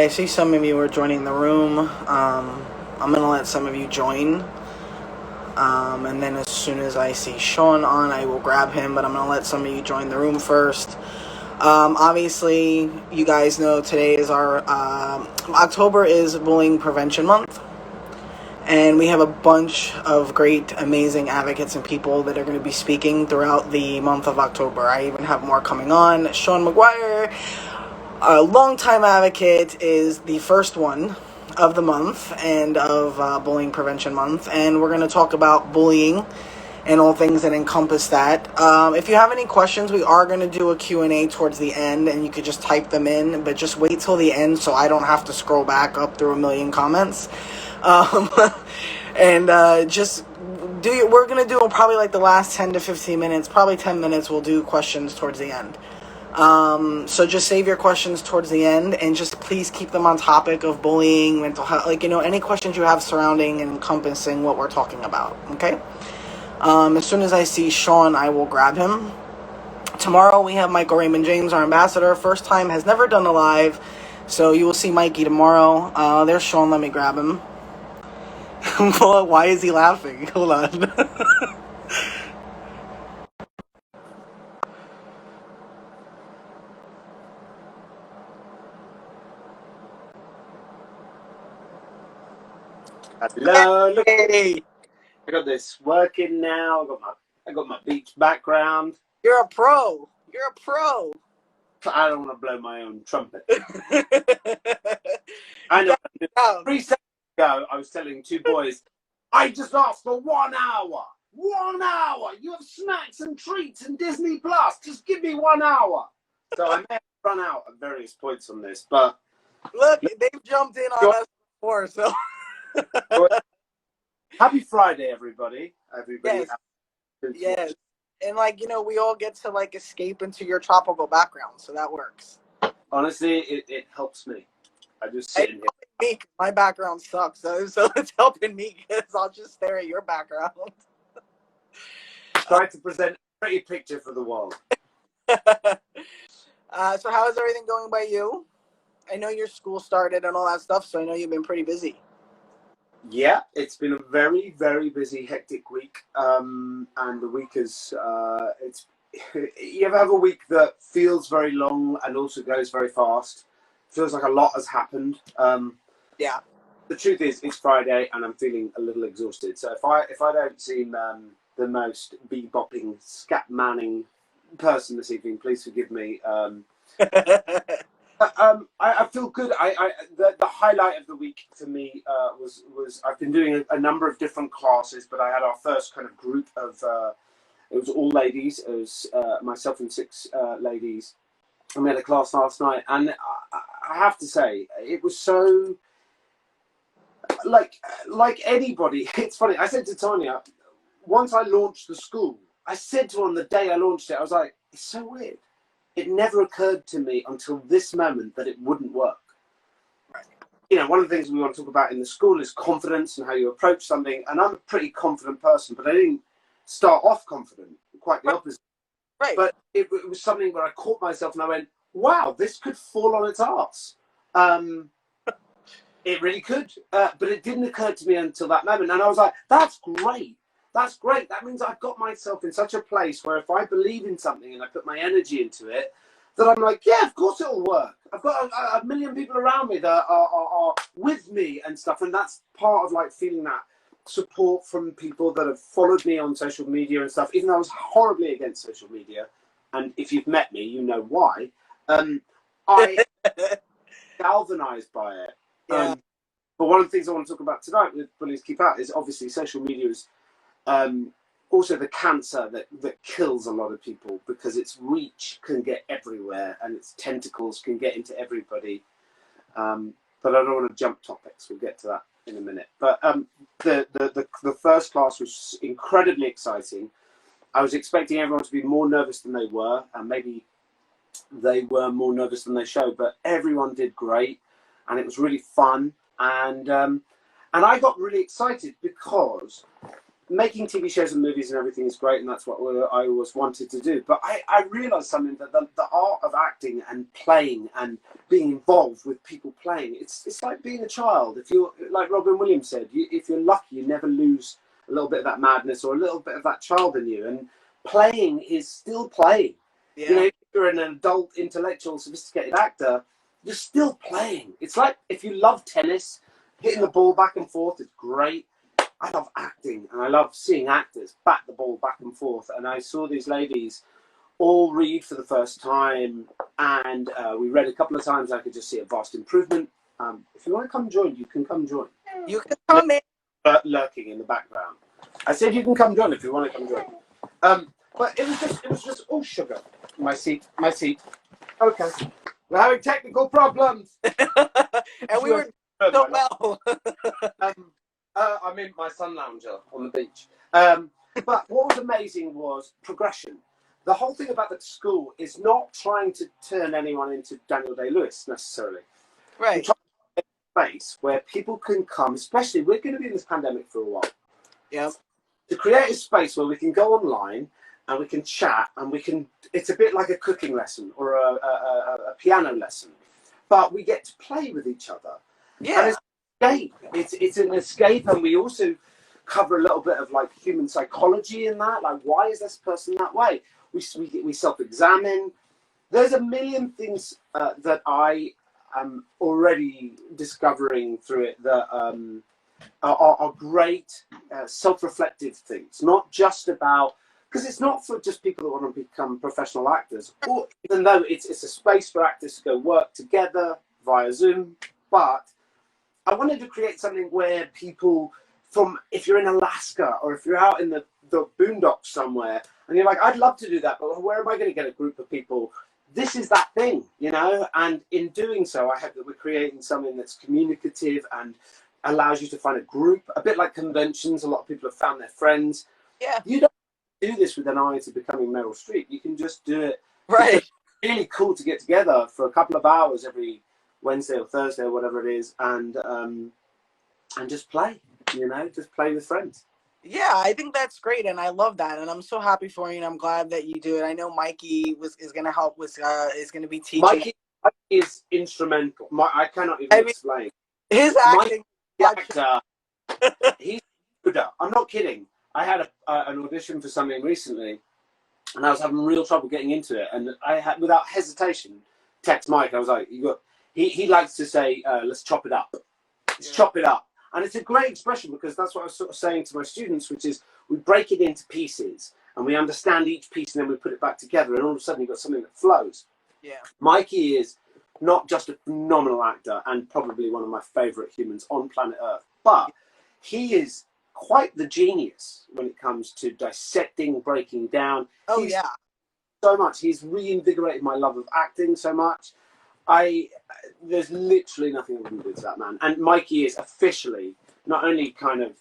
Okay, I see some of you are joining the room. I'm going to let some of you join. And then as soon as I see Sean on, I will grab him. But I'm going to let some of you join the room first. Obviously, you guys know today is our... October is Bullying Prevention Month. And we have a bunch of great, amazing advocates and people that are going to be speaking throughout the month of October. I even have more coming on. Sean Maguire, a longtime advocate, is the first one of the month and of Bullying Prevention Month. And we're going to talk about bullying and all things that encompass that. If you have any questions, we are going to do a Q&A towards the end, and you could just type them in, but just wait till the end so I don't have to scroll back up through a million comments. Just we're going to do probably like the last 10 to 15 minutes, probably 10 minutes, we'll do questions towards the end. So just save your questions towards the end, and just please keep them on topic of bullying, mental health, any questions you have surrounding and encompassing what we're talking about, okay? As soon as I see Sean, I will grab him. Tomorrow we have Michael Raymond James, our ambassador. First time, has never done a live, so you will see Mikey tomorrow. There's Sean, let me grab him. Why is he laughing? Hold on. Hello, look, Hey, I got this working now. I got my beach background. you're a pro. You're a pro. I don't want to blow my own trumpet. I know. 3 seconds ago, I was telling two boys, I just asked for 1 hour. 1 hour. You have snacks and treats and Disney Plus. Just give me 1 hour. So I may have run out at various points on this, but look, they've jumped in on us before, so. Happy Friday, everybody. Yes. Yes. And we all get to escape into your tropical background, so that works. Honestly, it helps me. I just sit in here. My background sucks, so it's helping me because I'll just stare at your background. Try to present a pretty picture for the world. So how is everything going by you? I know your school started and all that stuff, so I know you've been pretty busy. Yeah, it's been a very, very busy, hectic week. And the week is, you ever have a week that feels very long and also goes very fast? Feels like a lot has happened. Yeah. The truth is, it's Friday and I'm feeling a little exhausted. So if I don't seem the most bebopping, scat-manning person this evening, please forgive me. I feel good. The highlight of the week for me was I've been doing a number of different classes, but I had our first kind of group of it was all ladies. It was myself and 6 ladies, and we had a class last night, and I have to say it was so like anybody. It's funny. I said to Tanya once I launched the school, I said to her on the day I launched it, I was like, it's so weird. It never occurred to me until this moment that it wouldn't work. Right. One of the things we want to talk about in the school is confidence and how you approach something. And I'm a pretty confident person, but I didn't start off confident, quite the opposite. Right. But it was something where I caught myself and I went, wow, this could fall on its arse. It really could. But it didn't occur to me until that moment. And I was like, that's great. That's great. That means I've got myself in such a place where if I believe in something and I put my energy into it, that I'm like, yeah, of course it'll work. I've got a million people around me that are with me and stuff. And that's part of feeling that support from people that have followed me on social media and stuff, even though I was horribly against social media. And if you've met me, you know why. I galvanized by it. Yeah. But one of the things I want to talk about tonight with Bullies Keep Out is obviously social media is also the cancer that kills a lot of people, because its reach can get everywhere and its tentacles can get into everybody. But I don't want to jump topics. We'll get to that in a minute. But the first class was incredibly exciting. I was expecting everyone to be more nervous than they were, and maybe they were more nervous than they showed, but everyone did great, and it was really fun. And I got really excited because making TV shows and movies and everything is great, and that's what I always wanted to do. But I realised something, that the art of acting and playing and being involved with people playing, it's like being a child. If you're, like Robin Williams said, if you're lucky, you never lose a little bit of that madness or a little bit of that child in you. And playing is still playing. Yeah. You know, if you're an adult, intellectual, sophisticated actor, you're still playing. It's like if you love tennis, hitting the ball back and forth is great. I love acting, and I love seeing actors bat the ball back and forth. And I saw these ladies all read for the first time, and we read a couple of times. I could just see a vast improvement. If you want to come join, you can come join. You can come in. Lurking in the background. I said you can come join if you want to come join. But it was just all sugar. My seat. Okay, we're having technical problems. And we were so well. I'm in my sun lounger on the beach. But what was amazing was progression. The whole thing about the school is not trying to turn anyone into Daniel Day-Lewis necessarily. Right. We're trying to make a space where people can come, especially we're going to be in this pandemic for a while. Yeah. To create a space where we can go online and we can chat, and we can. It's a bit like a cooking lesson or a piano lesson, but we get to play with each other. Yeah. And it's an escape, and we also cover a little bit of like human psychology in that. Like, why is this person that way? We self-examine. There's a million things that I am already discovering through it that are great self-reflective things. Not just about, because it's not for just people that want to become professional actors, or even though it's a space for actors to go work together via Zoom, but I wanted to create something where people from, if you're in Alaska or if you're out in the boondocks somewhere and you're like, I'd love to do that, but where am I going to get a group of people? This is that thing, you know? And in doing so, I hope that we're creating something that's communicative and allows you to find a group, a bit like conventions. A lot of people have found their friends. Yeah. You don't do this with an eye to becoming Meryl Streep. You can just do it. Right. It's really cool to get together for a couple of hours every Wednesday or Thursday or whatever it is, and just play, you know, just play with friends. Yeah, I think that's great, and I love that, and I'm so happy for you, and I'm glad that you do it. I know Mikey is going to help with is going to be teaching. Mikey is instrumental. I cannot even explain. His acting. Actor, he's good. I'm not kidding. I had an audition for something recently, and I was having real trouble getting into it, and I had, without hesitation, text Mike. I was like, "You got." He likes to say, "Let's chop it up." Let's chop it up. And it's a great expression, because that's what I was sort of saying to my students, which is we break it into pieces and we understand each piece, and then we put it back together, and all of a sudden you've got something that flows. Yeah. Mikey is not just a phenomenal actor and probably one of my favourite humans on planet Earth, but he is quite the genius when it comes to dissecting, breaking down. Oh, So much. He's reinvigorated my love of acting so much. There's literally nothing I wouldn't do to that man. And Mikey is officially not only kind of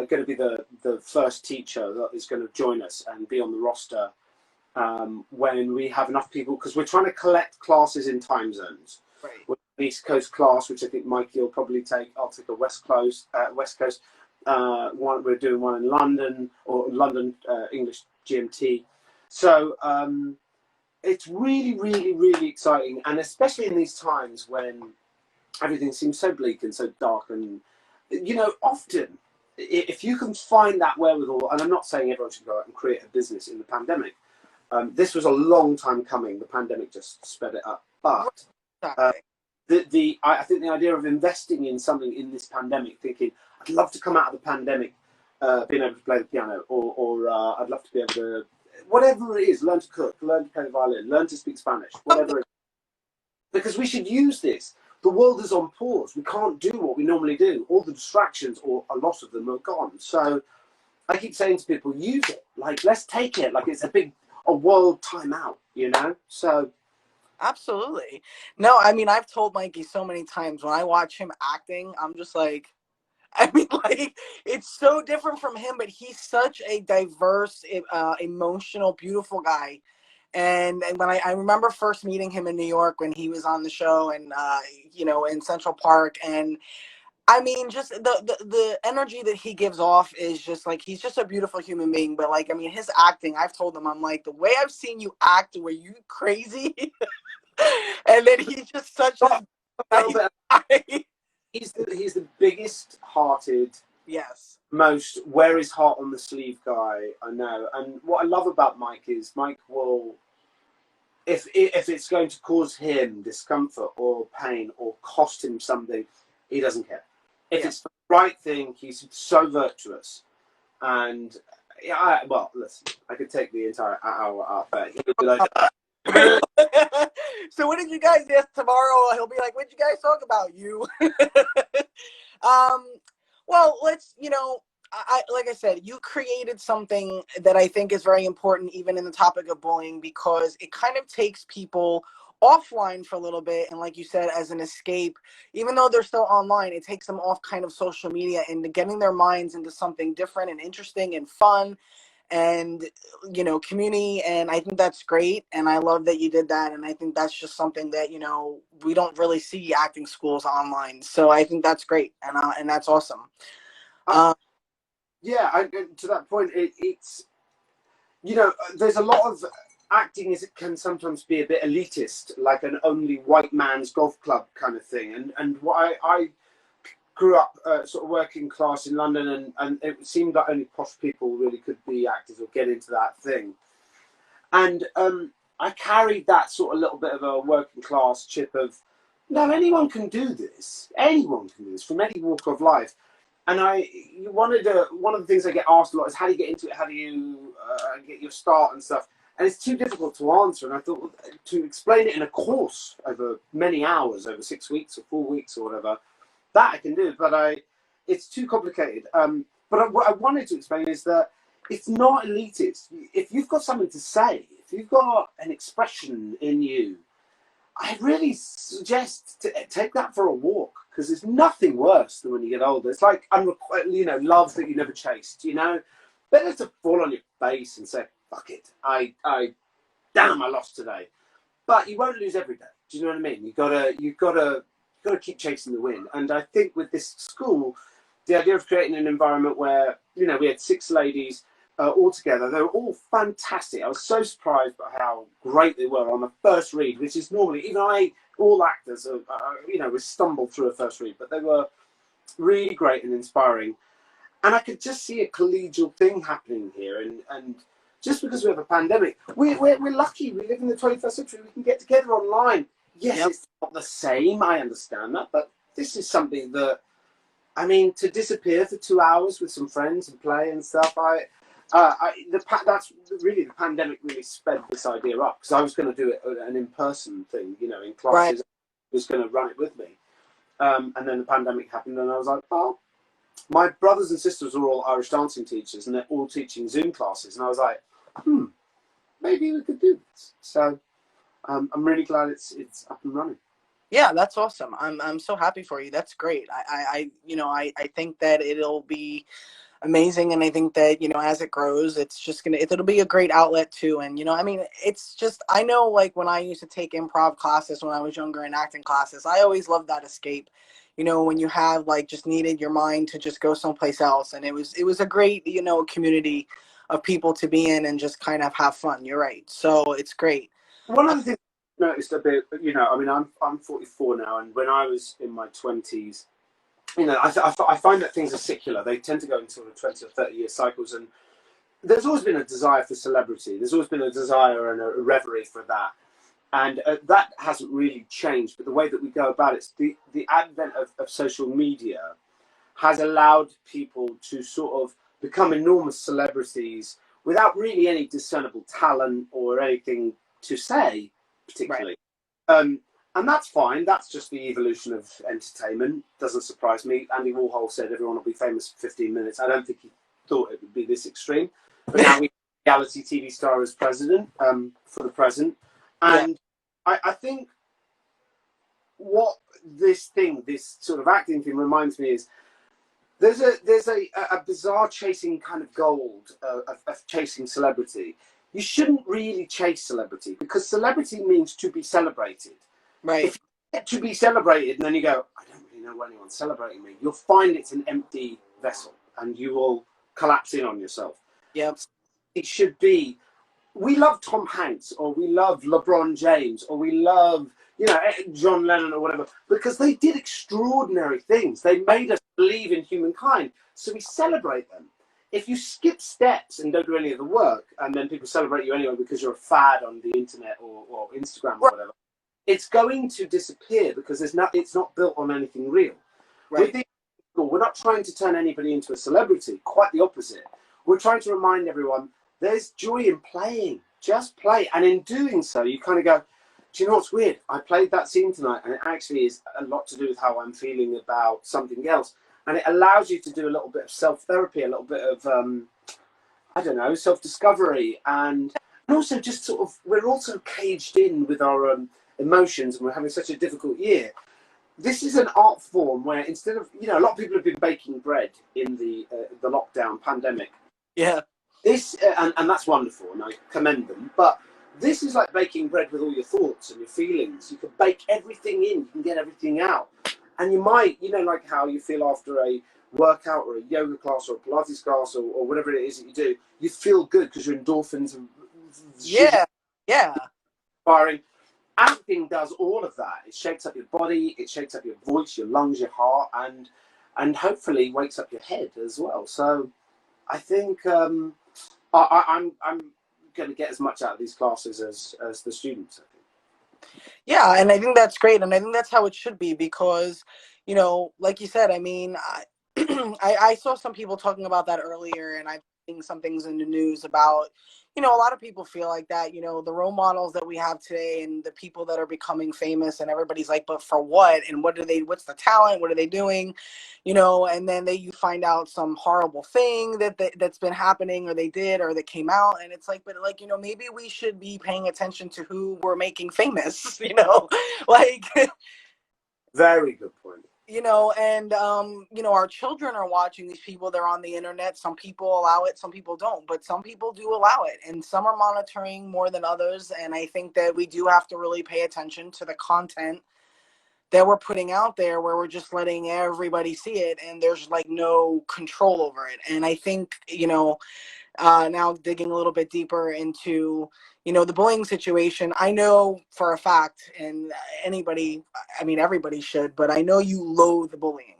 going to be the first teacher that is going to join us and be on the roster when we have enough people, because we're trying to collect classes in time zones. Right. We're an East Coast class, which I think Mikey will probably take. I'll take a West Coast. One, we're doing one in London, or London English GMT. So it's really, really, really exciting, and especially in these times when everything seems so bleak and so dark, and you know, often if you can find that wherewithal, and I'm not saying everyone should go out and create a business in the pandemic. This was a long time coming. The pandemic just sped it up, but I think the idea of investing in something in this pandemic, thinking I'd love to come out of the pandemic being able to play the piano, or I'd love to be able to, whatever it is, learn to cook, learn to play the violin, learn to speak Spanish, whatever it is. Because we should use this. The world is on pause. We can't do what we normally do. All the distractions, or a lot of them, are gone. So I keep saying to people, use it. Like, let's take it like it's a world timeout, you know? So absolutely. No, I mean, I've told Mikey so many times when I watch him acting, I'm just like, I mean, like, it's so different from him, but he's such a diverse, emotional, beautiful guy. And when I remember first meeting him in New York when he was on the show, and, you know, in Central Park, and I mean, just the energy that he gives off is just like he's just a beautiful human being. But like, I mean, his acting, I've told him, I'm like, the way I've seen you act, where you crazy, and then he's just such a Got a little nice bit. guy. He's the biggest hearted, Yes. most wear his heart on the sleeve guy I know. And what I love about Mike is Mike will, if it's going to cause him discomfort or pain or cost him something, he doesn't care. If it's the right thing, he's so virtuous. And yeah, well, listen, I could take the entire hour out there. He would be like, So what did you guys do tomorrow? He'll be like, "What did you guys talk about?" You. um. Well, let's. I like I said, you created something that I think is very important, even in the topic of bullying, because it kind of takes people offline for a little bit, and like you said, as an escape, even though they're still online, it takes them off kind of social media and getting their minds into something different and interesting and fun and community. And I think that's great, and I love that you did that. And I think that's just something that we don't really see acting schools online, so I think that's great, and that's awesome. yeah, to that point, it's there's a lot of acting is it can sometimes be a bit elitist, like an only white man's golf club kind of thing. And what I grew up sort of working class in London, and it seemed that only posh people really could be actors or get into that thing. And I carried that sort of little bit of a working class chip of, no, anyone can do this. Anyone can do this from any walk of life. And one of the things I get asked a lot is, how do you get into it? How do you get your start and stuff? And it's too difficult to answer. And I thought, well, to explain it in a course over many hours, over 6 weeks or 4 weeks or whatever, that I can do. But it's too complicated. But what I wanted to explain is that it's not elitist. If you've got something to say, if you've got an expression in you, I really suggest to take that for a walk, because there's nothing worse than when you get older. It's like love that you never chased. Better to fall on your face and say, "Fuck it, damn, I lost today." But you won't lose every day. Do you know what I mean? You gotta keep chasing the wind. And I think with this school, the idea of creating an environment where we had 6 ladies. All together, they were all fantastic. I was so surprised by how great they were on the first read, which is normally, even all actors, we stumble through a first read, but they were really great and inspiring. And I could just see a collegial thing happening here. And just because we have a pandemic, we're lucky. We live in the 21st century. We can get together online. Yes, yep. It's not the same. I understand that, but this is something that, to disappear for 2 hours with some friends and play and stuff. That's really, the pandemic really sped this idea up, because I was going to do it an in-person thing, in classes. Right. I was going to run it with me, and then the pandemic happened, and I was like, oh, my brothers and sisters are all Irish dancing teachers, and they're all teaching Zoom classes, and I was like, maybe we could do this. So I'm really glad it's up and running. Yeah, that's awesome. I'm so happy for you. That's great. I think that it'll be amazing, and I think that as it grows, it's just it'll be a great outlet too. And it's just, I know, like when I used to take improv classes when I was younger and acting classes, I always loved that escape, when you have like just needed your mind to just go someplace else. And it was a great community of people to be in and just kind of have fun. You're right, so it's great. One of the things I noticed a bit, I'm 44 now, and when I was in my 20s, I find that things are secular. They tend to go in sort of 20 or 30-year cycles, and there's always been a desire for celebrity. There's always been a desire and a reverie for that, and that hasn't really changed. But the way that we go about it, the advent of social media has allowed people to sort of become enormous celebrities without really any discernible talent or anything to say, particularly. Right. And that's fine. That's just the evolution of entertainment. Doesn't surprise me. Andy Warhol said everyone will be famous for 15 minutes. I don't think he thought it would be this extreme. But now we have a reality TV star as president for the present. And yeah. I think what this sort of acting thing reminds me is there's a bizarre chasing kind of gold of chasing celebrity. You shouldn't really chase celebrity, because celebrity means to be celebrated. Right. If you get to be celebrated and then you go, I don't really know anyone's celebrating me, you'll find it's an empty vessel and you will collapse in on yourself. Yep. It should be, we love Tom Hanks, or we love LeBron James, or we love, you know, John Lennon or whatever, because they did extraordinary things. They made us believe in humankind. So we celebrate them. If you skip steps and don't do any of the work, and then people celebrate you anyway because you're a fad on the internet or Instagram or whatever, it's going to disappear because it's not built on anything real. Right. We're not trying to turn anybody into a celebrity. Quite the opposite. We're trying to remind everyone there's joy in playing. Just play. And in doing so, you kind of go, do you know what's weird? I played that scene tonight, and it actually is a lot to do with how I'm feeling about something else. And it allows you to do a little bit of self-therapy, a little bit of, I don't know, self-discovery. And also just sort of, we're also caged in with our emotions, and we're having such a difficult year. This is an art form where instead of, you know, a lot of people have been baking bread in the lockdown pandemic. Yeah. This and that's wonderful, and I commend them. But this is like baking bread with all your thoughts and your feelings. You can bake everything in, you can get everything out, and you might, you know, like how you feel after a workout or a yoga class or a Pilates class or whatever it is that you do. You feel good because your endorphins are firing. Acting does all of that. It shakes up your body, it shakes up your voice, your lungs, your heart, and hopefully wakes up your head as well. So I think I'm going to get as much out of these classes as the students, I think. Yeah, and I think that's great, and I think that's how it should be because, you know, like you said, I mean, I saw some people talking about that earlier, and I've seen some things in the news about, you know, a lot of people feel like that, you know, the role models that we have today and the people that are becoming famous, and everybody's like, but for what? And what's the talent? What are they doing? You know, and then you find out some horrible thing that's been happening, or they did, or that came out. And it's like, but like, you know, maybe we should be paying attention to who we're making famous, you know, like, Very good point. you know, and you know, our children are watching these people. They're on the internet. Some people allow it, some people don't, but some people do allow it, and some are monitoring more than others. And I think that we do have to really pay attention to the content that we're putting out there, where we're just letting everybody see it and there's like no control over it. And I think, you know, now digging a little bit deeper into, you know, the bullying situation, I know for a fact, and anybody, I mean, everybody should, but I know you loathe bullying.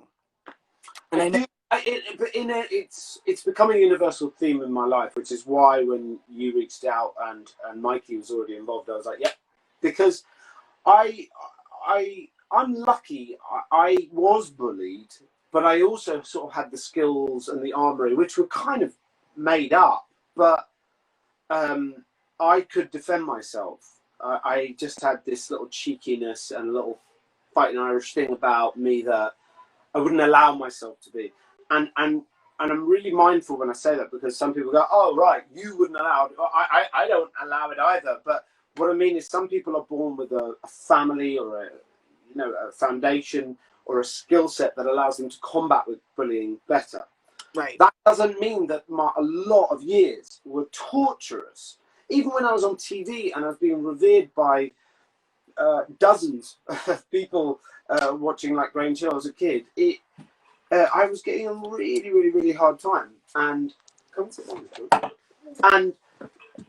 And I know it's becoming a universal theme in my life, which is why when you reached out and Mikey was already involved, I was like, yeah, because I'm lucky. I was bullied, but I also sort of had the skills and the armory, which were kind of made up, but I could defend myself. I just had this little cheekiness and a little fighting Irish thing about me that I wouldn't allow myself to be. And I'm really mindful when I say that, because some people go, oh, right, you wouldn't allow it. I don't allow it either. But what I mean is some people are born with a family or a foundation or a skill set that allows them to combat with bullying better. right. That doesn't mean that a lot of years were torturous. Even when I was on TV and I was being revered by dozens of people watching like Grange Hill as a kid, I was getting a really, really, really hard time. And come and sit down, and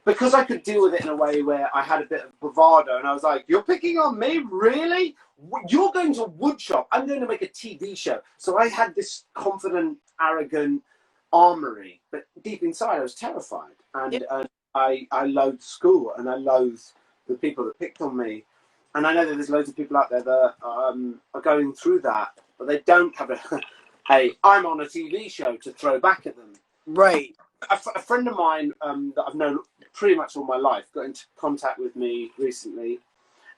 because I could deal with it in a way where I had a bit of bravado, and I was like, you're picking on me? Really? You're going to woodshop. I'm going to make a TV show. So I had this confident, arrogant armory, but deep inside I was terrified. And I loathed school, and I loathed the people that picked on me. And I know that there's loads of people out there that are going through that, but they don't have I'm on a TV show to throw back at them. Right. A friend of mine that I've known pretty much all my life got into contact with me recently,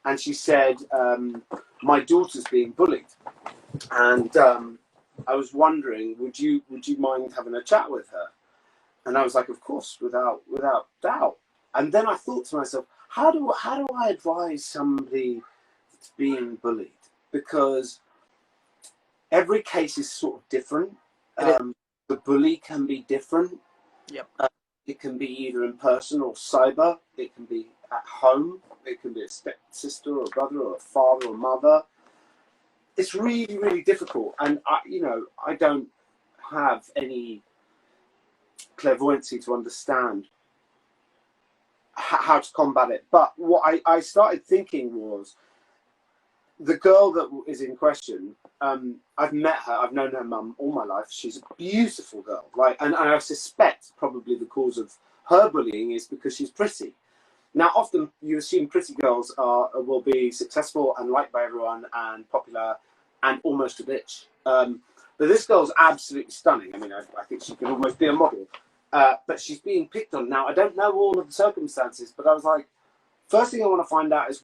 and she said, my daughter's being bullied, and I was wondering, would you mind having a chat with her? And I was like, of course, without doubt. And then I thought to myself, how do I advise somebody that's being bullied? Because every case is sort of different. The bully can be different. Yep. It can be either in person or cyber. It can be at home. It can be a step sister or a brother or a father or mother. it's really, really difficult. And I don't have any clairvoyancy to understand how to combat it. But what I started thinking was, the girl that is in question, I've met her, I've known her mum all my life. She's a beautiful girl. And I suspect probably the cause of her bullying is because she's pretty. Now, often you assume pretty girls will be successful and liked by everyone and popular and almost a bitch. But this girl's absolutely stunning. I mean, I think she could almost be a model. But she's being picked on. Now, I don't know all of the circumstances, but I was like, first thing I want to find out is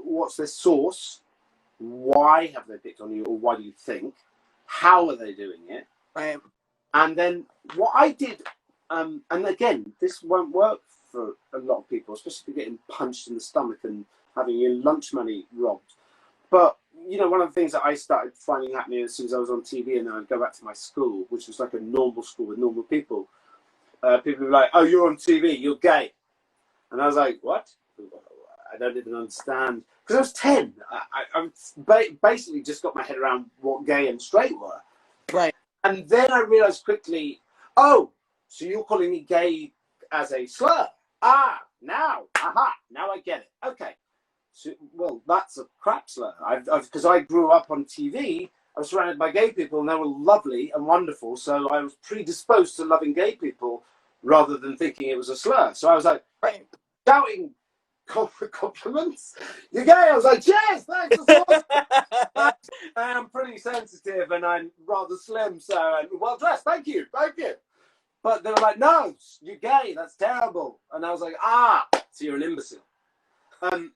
what's their source? Why have they picked on you, or why do you think? How are they doing it? Right. And then what I did, and again, this won't work for a lot of people, especially getting punched in the stomach and having your lunch money robbed. But one of the things that I started finding happening as soon as I was on TV, and then I'd go back to my school, which was like a normal school with normal people. People were like, "Oh, you're on TV, you're gay," and I was like, "What? I don't even understand." Because I was 10. I basically just got my head around what gay and straight were. Right. And then I realised quickly, oh, so you're calling me gay as a slur? Now I get it. Okay. So, well, that's a crap slur. Because I grew up on TV, I was surrounded by gay people, and they were lovely and wonderful, so I was predisposed to loving gay people rather than thinking it was a slur. So I was like, right, shouting compliments. You're gay? I was like, yes, thanks. I am pretty sensitive and I'm rather slim, so well dressed. Thank you. But they were like, no, you're gay. That's terrible. And I was like, so you're an imbecile.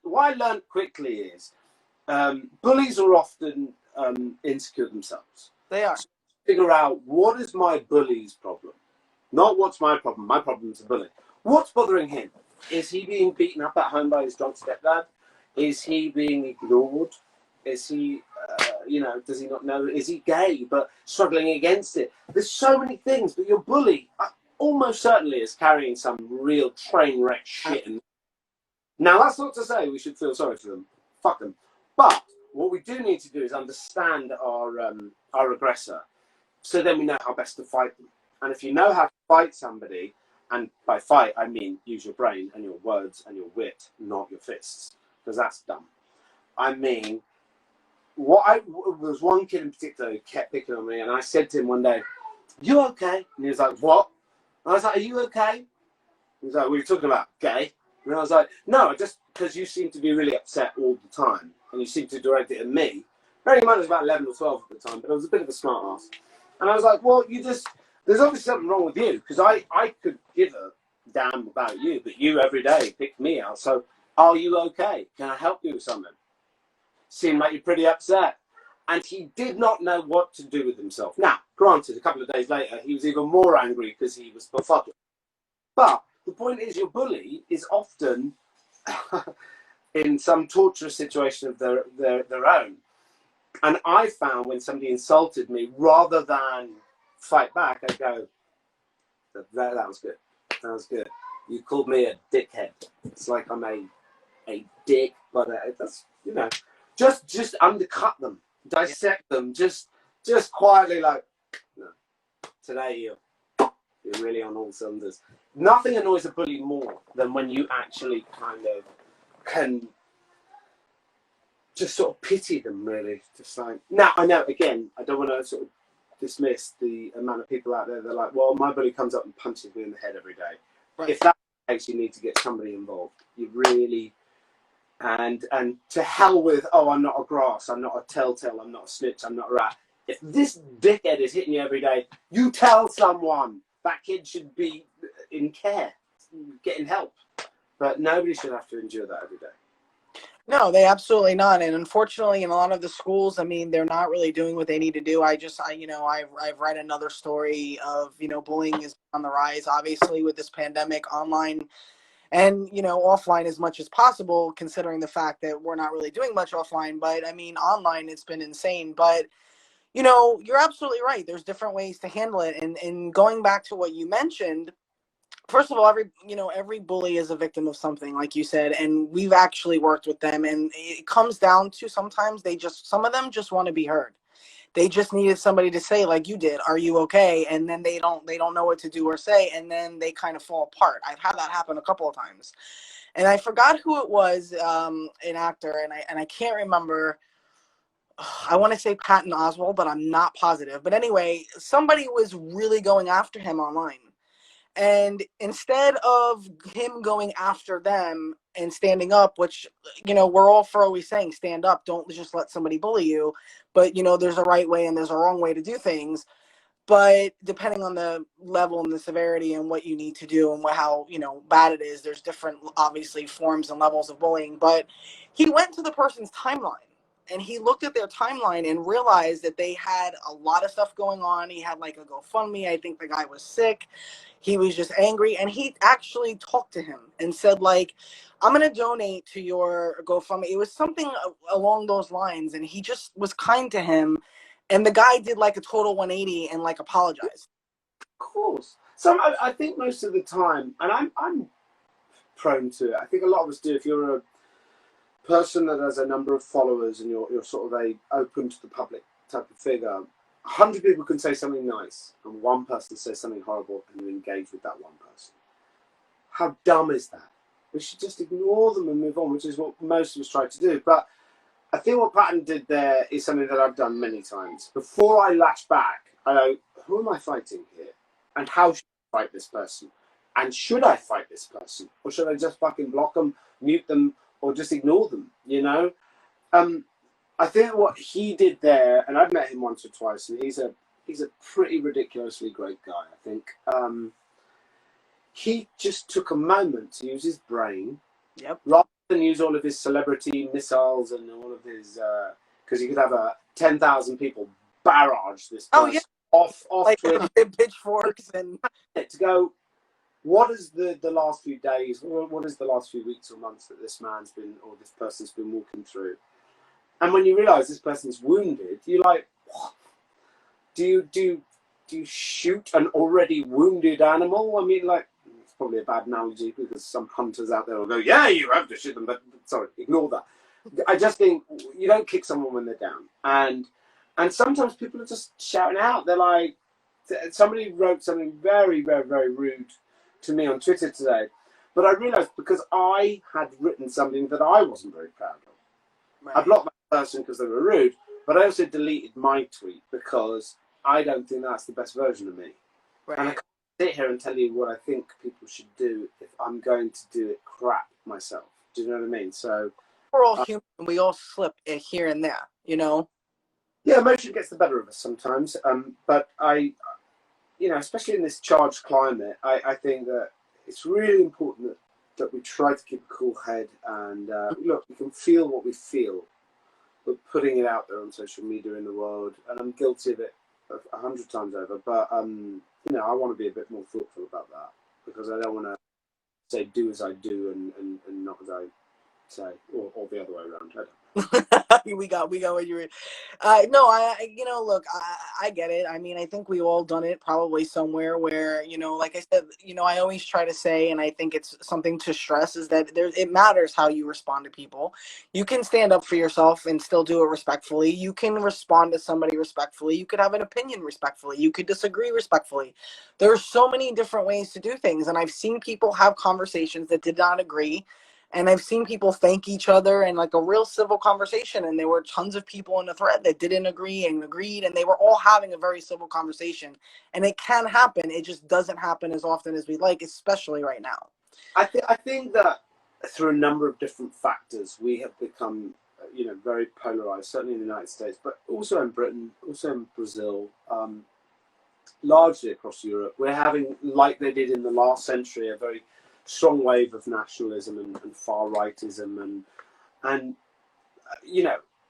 What I learned quickly is bullies are often insecure themselves. They are. So figure out, what is my bully's problem? Not what's my problem. My problem is a bully. What's bothering him? Is he being beaten up at home by his drunk stepdad? Is he being ignored? Is he, does he not know? Is he gay but struggling against it? There's so many things, but your bully almost certainly is carrying some real train wreck shit. Now, that's not to say we should feel sorry for them. Fuck them. But what we do need to do is understand our aggressor, so then we know how best to fight them. And if you know how to fight somebody, and by fight, I mean use your brain and your words and your wit, not your fists, because that's dumb. I mean, there was one kid in particular who kept picking on me, and I said to him one day, "You okay?" And he was like, "What?" And I was like, "Are you okay?" He was like, "What are you talking about? Gay?" And I was like, "No, just because you seem to be really upset all the time, and you seem to direct it at me." Bearing in mind I was about 11 or 12 at the time, but I was a bit of a smart ass. And I was like, "Well, there's obviously something wrong with you, because I could give a damn about you, but you every day pick me out. So are you okay? Can I help you with something? Seemed like you're pretty upset." And he did not know what to do with himself. Now, granted, a couple of days later, he was even more angry because he was befuddled. But the point is, your bully is often in some torturous situation of their own. And I found when somebody insulted me, rather than fight back, I go, that was good. That was good. You called me a dickhead. It's like I'm a dick, but that's, just undercut them, dissect them, just quietly, like, no, today you're really on all cylinders. Nothing annoys a bully more than when you actually kind of can just sort of pity them, really. Just like, now, I know, again, I don't want to sort of dismiss the amount of people out there that are like, well, my bully comes up and punches me in the head every day. Right. If that's the case, you need to get somebody involved. You really, and to hell with, I'm not a grass, I'm not a telltale, I'm not a snitch, I'm not a rat. If this dickhead is hitting you every day, you tell someone. That kid should be in care, getting help. But nobody should have to endure that every day. No, they absolutely not. And unfortunately, in a lot of the schools, I mean, they're not really doing what they need to do. I've read another story of, bullying is on the rise, obviously, with this pandemic, online and, offline as much as possible, considering the fact that we're not really doing much offline. But I mean, online, it's been insane. But, you're absolutely right. There's different ways to handle it. And going back to what you mentioned, first of all, every bully is a victim of something, like you said, and we've actually worked with them, and it comes down to sometimes some of them just want to be heard. They just needed somebody to say, like you did, "Are you okay?" And then they don't know what to do or say, and then they kind of fall apart. I've had that happen a couple of times, and I forgot who it was, an actor, and I can't remember. I want to say Patton Oswalt, but I'm not positive. But anyway, somebody was really going after him online. And instead of him going after them and standing up, which, we're all for always saying, stand up, don't just let somebody bully you. But, there's a right way and there's a wrong way to do things. But depending on the level and the severity and what you need to do and how, bad it is, there's different, obviously, forms and levels of bullying. But he went to the person's timeline. And he looked at their timeline and realized that they had a lot of stuff going on. He had like a GoFundMe. I think the guy was sick. He was just angry. And he actually talked to him and said, like, I'm going to donate to your GoFundMe. It was something along those lines. And he just was kind to him. And the guy did like a total 180 and like apologized. Of course. So I think most of the time, and I'm prone to it. I think a lot of us do. If you're a person that has a number of followers and you're sort of a open to the public type of figure, 100 people can say something nice and one person says something horrible and you engage with that one person. How dumb is that? We should just ignore them and move on, which is what most of us try to do. But I think what Patton did there is something that I've done many times. Before I lash back, I go, who am I fighting here? And how should I fight this person? And should I fight this person? Or should I just fucking block them, mute them, or just ignore them, I think what he did there, and I've met him once or twice, and he's a pretty ridiculously great guy, I think. He just took a moment to use his brain, rather than use all of his celebrity missiles and all of his, because you could have 10,000 people barrage this person off like Twitter, pitchforks, and to go. What is the last few days? What is the last few weeks or months that this man's been or this person's been walking through? And when you realise this person's wounded, you're like, what? Do you shoot an already wounded animal? I mean, like, it's probably a bad analogy because some hunters out there will go, yeah, you have to shoot them, but sorry, ignore that. I just think you don't kick someone when they're down, and sometimes people are just shouting out. They're like, somebody wrote something very, very, very rude to me on Twitter today, but I realised because I had written something that I wasn't very proud of. Right. I blocked that person because they were rude, but I also deleted my tweet because I don't think that's the best version of me. Right. And I can't sit here and tell you what I think people should do if I'm going to do it crap myself. Do you know what I mean? So we're all human. We all slip here and there, Yeah, emotion gets the better of us sometimes. But especially in this charged climate, I think that it's really important that we try to keep a cool head and look, we can feel what we feel, but putting it out there on social media in the world, and I'm guilty of it 100 times over, but I want to be a bit more thoughtful about that because I don't want to say do as I do and not as I say, or the other way around. we got what you were. No, look, I get it. I mean, I think we all done it probably somewhere where, like I said, I always try to say, and I think it's something to stress is that it matters how you respond to people. You can stand up for yourself and still do it respectfully. You can respond to somebody respectfully. You could have an opinion respectfully. You could disagree respectfully. There are so many different ways to do things. And I've seen people have conversations that did not agree. And I've seen people thank each other in like a real civil conversation. And there were tons of people in the thread that didn't agree and agreed. And they were all having a very civil conversation. And it can happen. It just doesn't happen as often as we'd like, especially right now. I think that through a number of different factors, we have become, very polarized, certainly in the United States, but also in Britain, also in Brazil, largely across Europe. We're having, like they did in the last century, a very strong wave of nationalism and far-rightism and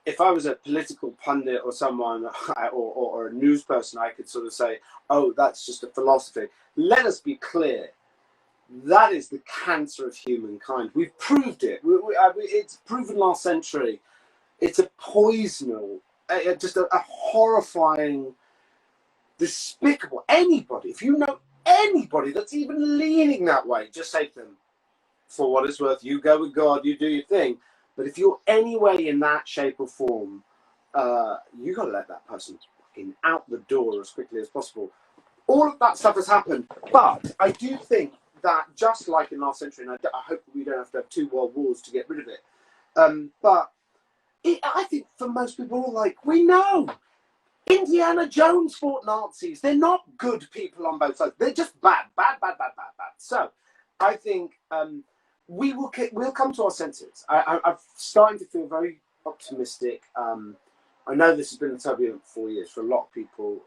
if I was a political pundit or someone or a news person, I could sort of say, oh, that's just a philosophy. Let us be clear. That is the cancer of humankind. We've proved it. It's proven last century. It's a poisonal, just a horrifying, despicable. Anybody, if you know anybody that's even leaning that way, just say to them, for what it's worth, you go with God, you do your thing. But if you're anyway in that shape or form, you got to let that person fucking out the door as quickly as possible. All of that stuff has happened, but I do think that just like in last century, and I hope we don't have to have 2 world wars to get rid of it, but I think for most people, like, we know Indiana Jones fought Nazis. They're not good people on both sides. They're just bad. So I think we'll come to our senses. I'm starting to feel very optimistic. I know this has been a turbulent 4 years for a lot of people,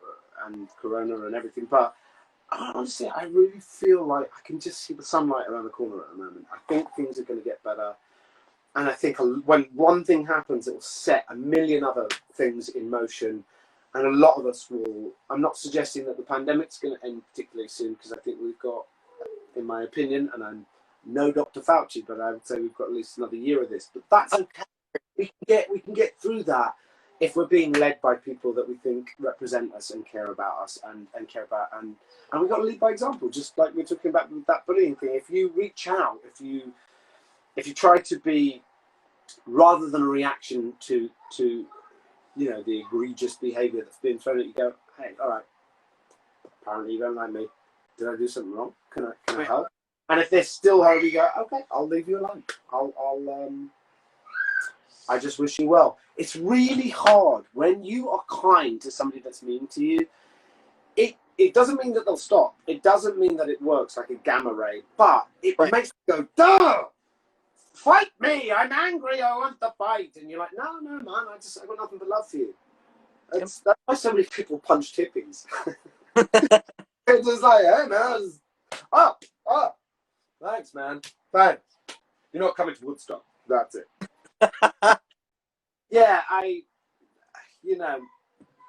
and Corona and everything, but honestly, I really feel like I can just see the sunlight around the corner at the moment. I think things are going to get better. And I think when one thing happens, it will set a million other things in motion. And a lot of us will... I'm not suggesting that the pandemic's going to end particularly soon, because I think we've got, in my opinion, and I'm no Dr. Fauci, but I would say we've got at least another year of this. But that's okay. We can get through that if we're being led by people that we think represent us and care about us and care about... And we've got to lead by example, just like we're talking about with that bullying thing. If you reach out, if you try to be, rather than a reaction to you know, the egregious behaviour that's being thrown at you, go, hey, all right, apparently you don't like me. Did I do something wrong? Can I help? And if they're still hard, you go, okay, I'll leave you alone. I just wish you well. It's really hard when you are kind to somebody that's mean to you. It doesn't mean that they'll stop. It doesn't mean that it works like a gamma ray, but it makes you go, duh! Fight me! I'm angry. I want to fight. And you're like, no, man. I got nothing but love for you. That's why so many people punch hippies. It's just like, hey, man, thanks, man. Thanks. You're not coming to Woodstock. That's it. Yeah,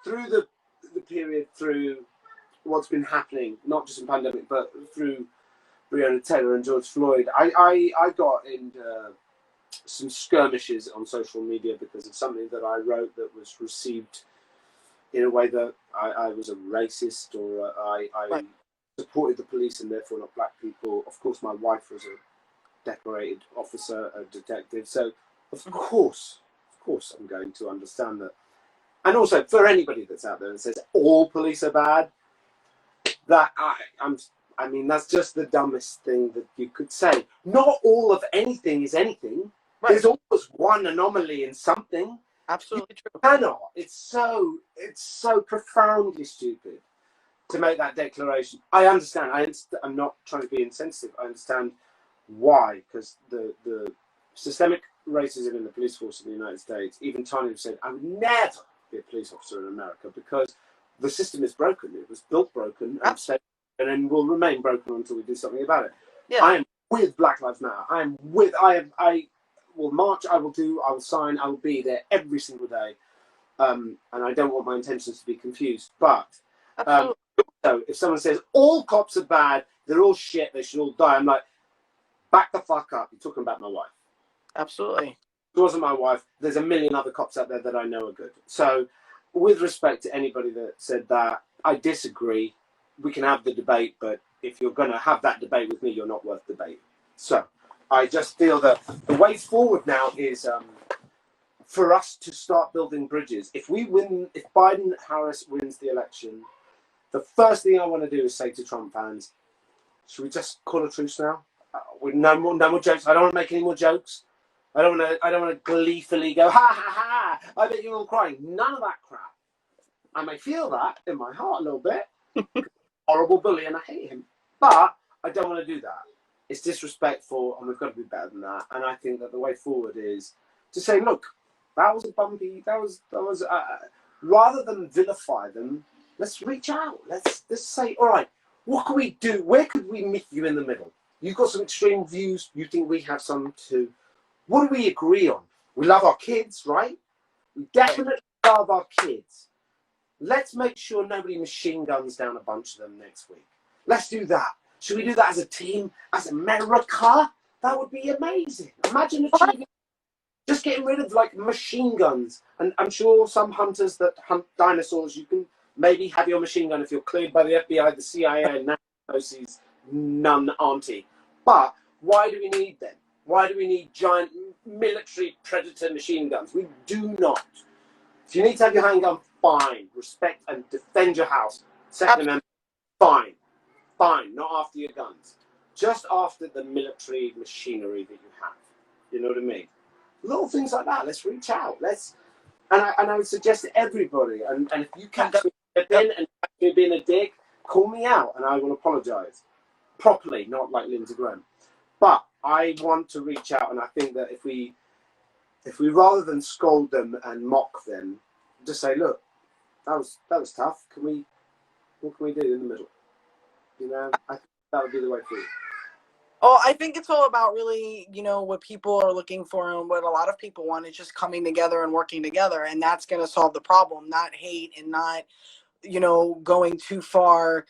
through the period, through what's been happening, not just in pandemic, but through Breonna Taylor and George Floyd, I got into some skirmishes on social media because of something that I wrote that was received in a way that I was a racist, or I supported the police and therefore not black people. Of course, my wife was a decorated officer, a detective, so of course I'm going to understand that. And also, for anybody that's out there that says all police are bad, that I mean, that's just the dumbest thing that you could say. Not all of anything is anything. Right. There's always one anomaly in something. Absolutely true. Cannot. It's so profoundly stupid to make that declaration. I understand. I'm not trying to be insensitive. I understand why, because the systemic racism in the police force in the United States, even Tanya said, I would never be a police officer in America because the system is broken. It was built broken and then will remain broken until we do something about it. Yeah. I am with Black Lives Matter. I will march, I will sign, I will be there every single day. And I don't want my intentions to be confused. But so if someone says all cops are bad, they're all shit, they should all die, I'm like, back the fuck up. You're talking about my wife. Absolutely. If it wasn't my wife, there's a million other cops out there that I know are good. So with respect to anybody that said that, I disagree. We can have the debate, but if you're going to have that debate with me, you're not worth debating. So I just feel that the way forward now is for us to start building bridges. If Biden-Harris wins the election, the first thing I want to do is say to Trump fans, should we just call a truce now? With no more jokes. I don't want to make any more jokes. I don't want to gleefully go, ha ha ha, I bet you're all crying. None of that crap. I may feel that in my heart a little bit. Horrible bully, and I hate him. But I don't want to do that. It's disrespectful, and we've got to be better than that. And I think that the way forward is to say, look, that was a bumpy. That was. Rather than vilify them, let's reach out. Let's say, all right, what can we do? Where could we meet you in the middle? You've got some extreme views. You think we have some too. What do we agree on? We love our kids, right? We definitely love our kids. Let's make sure nobody machine guns down a bunch of them next week. Let's do that. Should we do that as a team, as America? That would be amazing. Imagine achieving, just getting rid of like machine guns. And I'm sure some hunters that hunt dinosaurs, you can maybe have your machine gun if you're cleared by the FBI, the CIA, and Pelosi's nun auntie. But why do we need them? Why do we need giant military predator machine guns? We do not. If you need to have your handgun, fine. Respect and defend your house. Second Amendment, fine. Fine. Not after your guns. Just after the military machinery that you have. You know what I mean? Little things like that. Let's reach out. And I would suggest to everybody. And if you catch me and catch me being a dick, call me out and I will apologise properly, not like Lindsey Graham. But I want to reach out, and I think that if we rather than scold them and mock them, just say, look, that was tough. What can we do in the middle? You know, I think that would be the way forward. Oh, I think it's all about really, what people are looking for and what a lot of people want is just coming together and working together. And that's going to solve the problem, not hate and not, going too far,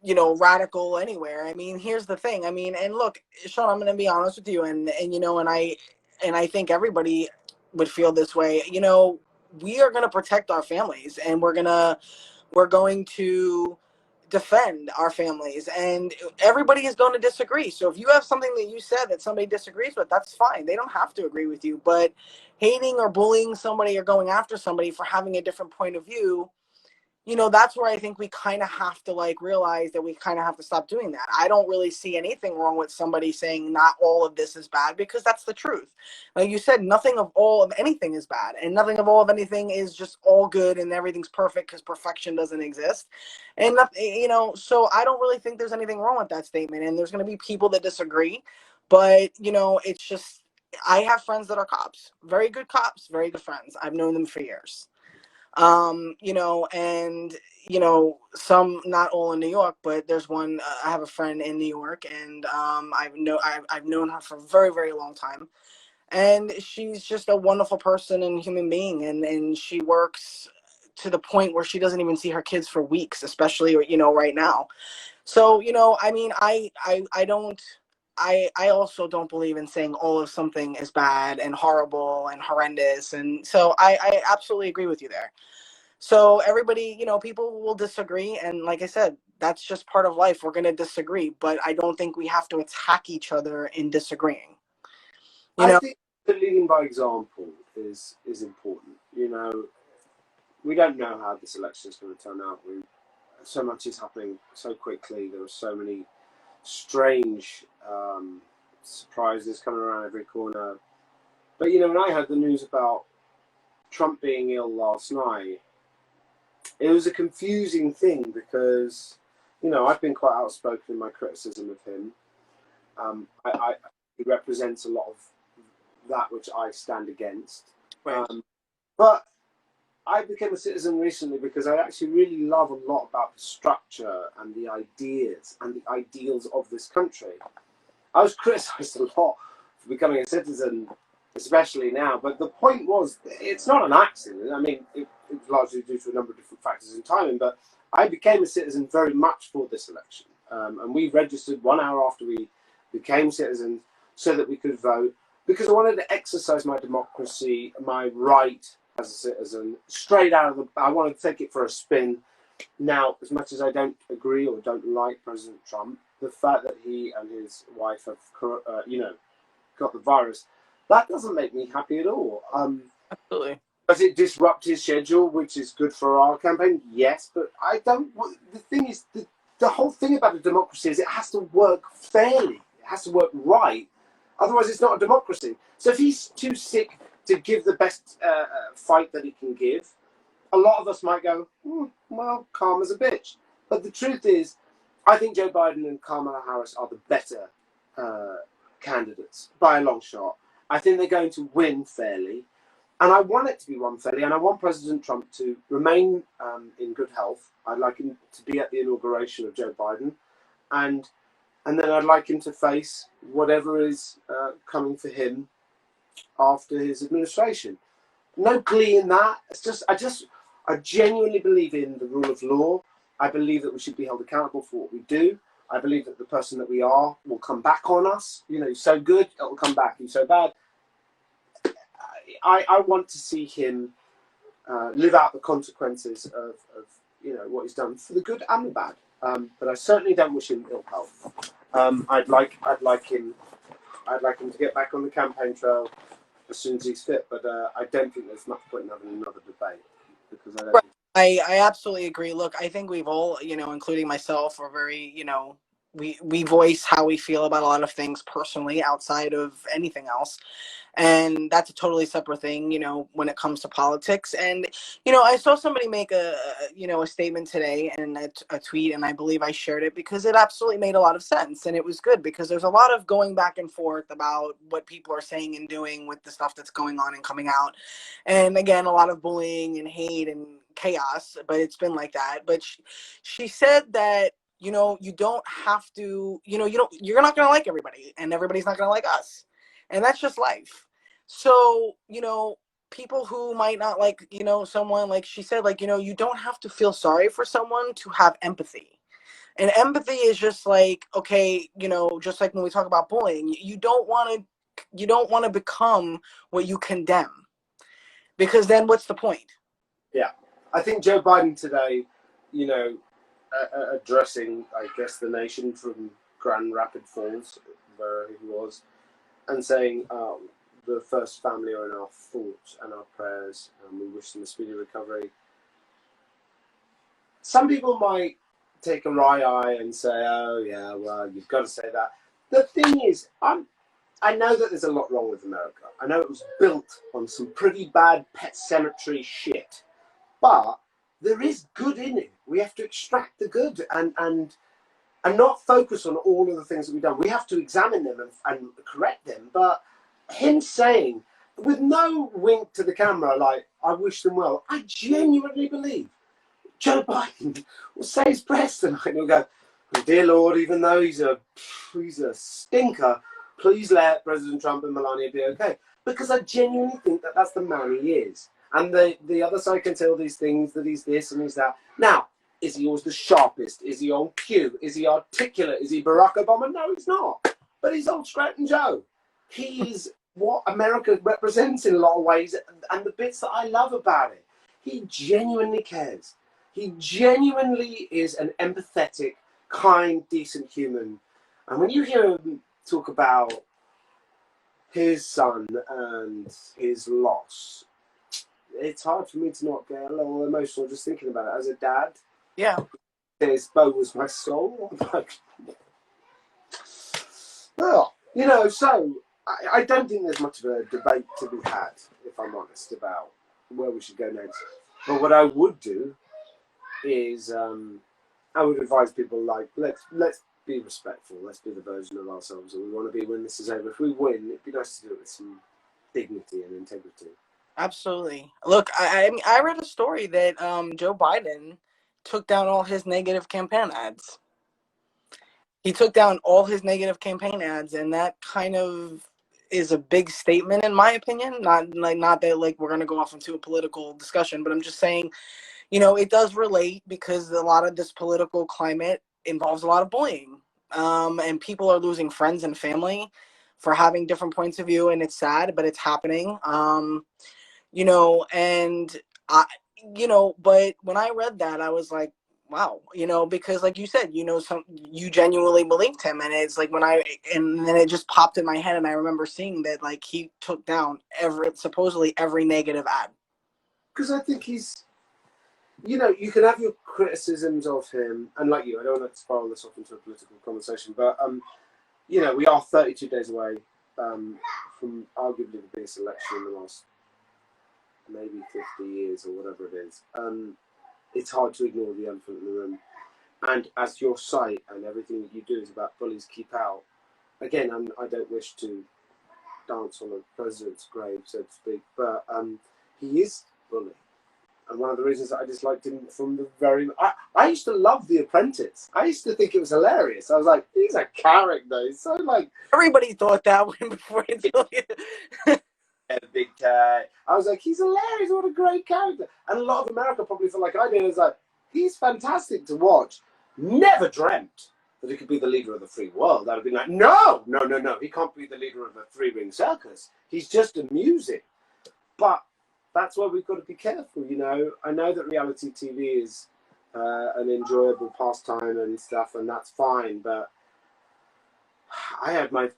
radical anywhere. I mean, here's the thing. I mean, and look, Sean, I'm going to be honest with you. And I think everybody would feel this way. We are going to protect our families and we're going to defend our families, and everybody is going to disagree. So if you have something that you said that somebody disagrees with, that's fine. They don't have to agree with you, but hating or bullying somebody or going after somebody for having a different point of view, that's where I think we kind of have to realize that we kind of have to stop doing that. I don't really see anything wrong with somebody saying not all of this is bad, because that's the truth. Like you said, nothing of all of anything is bad, and nothing of all of anything is just all good and everything's perfect, because perfection doesn't exist. And so I don't really think there's anything wrong with that statement. And there's going to be people that disagree, but it's just, I have friends that are cops, very good cops, very good friends. I've known them for years. And some, not all in New York, but there's one. I have a friend in New York, and I've known her for a very, very long time, and she's just a wonderful person and human being, and she works to the point where she doesn't even see her kids for weeks, especially right now. So I mean, I also don't believe in saying all of something is bad and horrible and horrendous, and so I absolutely agree with you there. So everybody, people will disagree. And like I said, that's just part of life. We're going to disagree, but I don't think we have to attack each other in disagreeing. I think the leading by example is important. We don't know how this election is going to turn out. So much is happening so quickly. There are so many strange surprises coming around every corner. But, when I heard the news about Trump being ill last night, it was a confusing thing because, I've been quite outspoken in my criticism of him. He represents a lot of that which I stand against. Right. But I became a citizen recently because I actually really love a lot about the structure and the ideas and the ideals of this country. I was criticised a lot for becoming a citizen, especially now. But the point was, it's not an accident. I mean, it was largely due to a number of different factors in timing. But I became a citizen very much for this election. And we registered 1 hour after we became citizens so that we could vote, because I wanted to exercise my democracy, my right as a citizen, straight out of the... I wanted to take it for a spin. Now, as much as I don't agree or don't like President Trump, the fact that he and his wife have, got the virus, that doesn't make me happy at all. Absolutely. Does it disrupt his schedule, which is good for our campaign? Yes, but I don't... The thing is, the whole thing about a democracy is it has to work fairly. It has to work right. Otherwise, it's not a democracy. So if he's too sick to give the best fight that he can give, a lot of us might go, well, Karma's a bitch. But the truth is, I think Joe Biden and Kamala Harris are the better candidates by a long shot. I think they're going to win fairly. And I want it to be won fairly. And I want President Trump to remain in good health. I'd like him to be at the inauguration of Joe Biden. And then I'd like him to face whatever is coming for him after his administration. No glee in that. It's just, I genuinely believe in the rule of law. I believe that we should be held accountable for what we do. I believe that the person that we are will come back on us. He's so good, it'll come back. He's so bad. I want to see him live out the consequences of what he's done, for the good and the bad. But I certainly don't wish him ill health. I'd like him to get back on the campaign trail as soon as he's fit. But I don't think there's much point in having another debate because I don't. Right. I absolutely agree. Look, I think we've all, including myself, are very, we voice how we feel about a lot of things personally outside of anything else. And that's a totally separate thing, when it comes to politics. And I saw somebody make a statement today and a tweet, and I believe I shared it because it absolutely made a lot of sense, and it was good because there's a lot of going back and forth about what people are saying and doing with the stuff that's going on and coming out, and again, a lot of bullying and hate and chaos, but it's been like that. But she said that you don't have to, you're not going to like everybody, and everybody's not going to like us, and that's just life. So, people who might not like, someone, like she said, like, you don't have to feel sorry for someone to have empathy. And empathy is just like, okay, just like when we talk about bullying, you don't want to become what you condemn, because then what's the point? Yeah, I think Joe Biden today, addressing, I guess, the nation from Grand Rapid Falls, where he was, and saying, the first family are in our thoughts and our prayers, and we wish them a speedy recovery. Some people might take a wry eye and say, oh, yeah, well, you've got to say that. The thing is, I know that there's a lot wrong with America. I know it was built on some pretty bad pet cemetery shit. But there is good in it. We have to extract the good and not focus on all of the things that we've done. We have to examine them and correct them. But him saying, with no wink to the camera, like, I wish them well, I genuinely believe Joe Biden will say his prayers tonight and he'll go, dear Lord, even though he's a stinker, please let President Trump and Melania be okay. Because I genuinely think that that's the man he is. And the other side can tell these things, that he's this and he's that. Now, is he always the sharpest? Is he on cue? Is he articulate? Is he Barack Obama? No, he's not. But he's old Scranton Joe. He's what America represents in a lot of ways, and the bits that I love about it. He genuinely cares. He genuinely is an empathetic, kind, decent human. And when you hear him talk about his son and his loss, it's hard for me to not get a little emotional just thinking about it. As a dad, Yeah. his Bo was my soul. Well, so I don't think there's much of a debate to be had, if I'm honest, about where we should go next. But what I would do is I would advise people, like, let's be respectful. Let's be the version of ourselves that we want to be when this is over. If we win, it'd be nice to do it with some dignity and integrity. Absolutely. Look, I read a story that Joe Biden took down all his negative campaign ads. He took down all his negative campaign ads, and that kind of is a big statement in my opinion. Not that like we're gonna go off into a political discussion, but I'm just saying, it does relate because a lot of this political climate involves a lot of bullying, and people are losing friends and family for having different points of view, and it's sad, but it's happening. And but when I read that, I was like, wow, because like you said, you genuinely believed him, and it's like and then it just popped in my head, and I remember seeing that like he took down supposedly every negative ad. Because I think he's, you can have your criticisms of him, and like I don't want to spiral this off into a political conversation, but we are 32 days away from arguably the biggest election in the last maybe 50 years or whatever it is. It's hard to ignore the elephant in the room. And as your site and everything that you do is about Bullies Keep Out, again, I don't wish to dance on a president's grave, so to speak, but he is bully. And one of the reasons that I disliked him from the very... I used to love The Apprentice. I used to think it was hilarious. I was like, he's a character. He's so like... Everybody thought that when before until big cat. I was like, he's hilarious. What a great character. And a lot of America probably felt like I did. It was like, he's fantastic to watch. Never dreamt that he could be the leader of the free world. I'd have been like, no. He can't be the leader of a three-ring circus. He's just amusing. But that's where we've got to be careful, I know that reality TV is an enjoyable pastime and stuff, and that's fine. But I had my